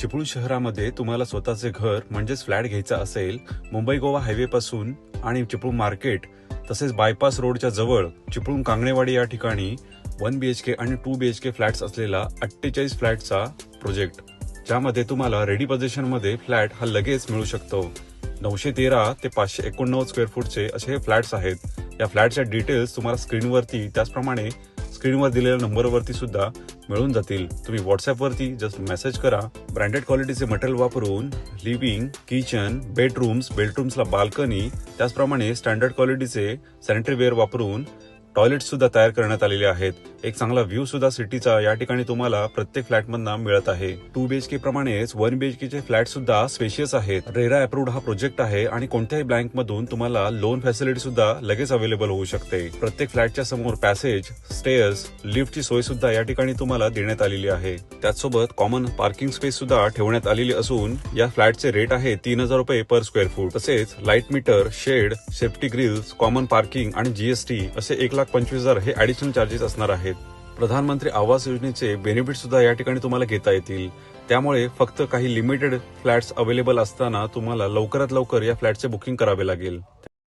चिपळूण शहरामध्ये तुम्हाला स्वतःचे घर म्हणजेच फ्लॅट घ्यायचा असेल, मुंबई गोवा हायवे पासून आणि चिपळूण मार्केट तसेच बायपास रोडच्या जवळ चिपळूण कांगणेवाडी या ठिकाणी 1 BHK आणि 2 BHK फ्लॅट्स असलेला 48 फ्लॅटचा प्रोजेक्ट, ज्यामध्ये तुम्हाला रेडी पोझिशन मध्ये फ्लॅट हा लगेच मिळू शकतो. 913 ते 589 स्क्वेअर फूटचे असे हे फ्लॅट्स आहेत. या फ्लॅटच्या डिटेल्स तुम्हाला स्क्रीनवरती त्याचप्रमाणे स्क्रीनवर दिलेल्या नंबरवरती सुद्धा मिळून जातील. तुम्ही व्हॉट्सअपवरती जस्ट मेसेज करा. ब्रँडेड क्वालिटीचे मटेरियल वापरून लिव्हिंग, किचन, बेडरूम्सला बाल्कनी, त्याचप्रमाणे स्टँडर्ड क्वालिटीचे सॅनिटरी वेअर वापरून टॉयलेट सुद्धा तयार करण्यात आलेले आहेत. एक चांगला व्ह्यू सुद्धा सिटीचा या ठिकाणी तुम्हाला प्रत्येक फ्लॅटमधून मिळत आहे. 2 BHK प्रमाणेच 1 BHK चे फ्लॅट सुद्धा स्पेशियस आहेत. रेरा अप्रूव्ड हा प्रोजेक्ट आहे आणि कोणत्याही बँक मधून तुम्हाला लोन फॅसिलिटी सुद्धा लगेच अवेलेबल होऊ शकते. प्रत्येक फ्लॅटच्या समोर पॅसेज, स्टेअर्स, लिफ्टची सोय सुद्धा या ठिकाणी तुम्हाला देण्यात आलेली आहे. त्याचसोबत कॉमन पार्किंग स्पेस सुद्धा ठेवण्यात आलेली असून या फ्लॅटचे रेट आहे 3000 रुपये पर स्क्वेअर फूट. तसेच light meter, shed, safety grills, common parking आणि GST असे 1,25,000 हे ऍडिशनल चार्जेस असणार आहेत. प्रधानमंत्री आवास योजनेचे बेनिफिट सुद्धा या ठिकाणी तुम्हाला घेता येतील. त्यामुळे फक्त काही लिमिटेड फ्लॅट्स अवेलेबल असताना तुम्हाला लवकरात लवकर या फ्लॅटचे बुकिंग करावे लागेल.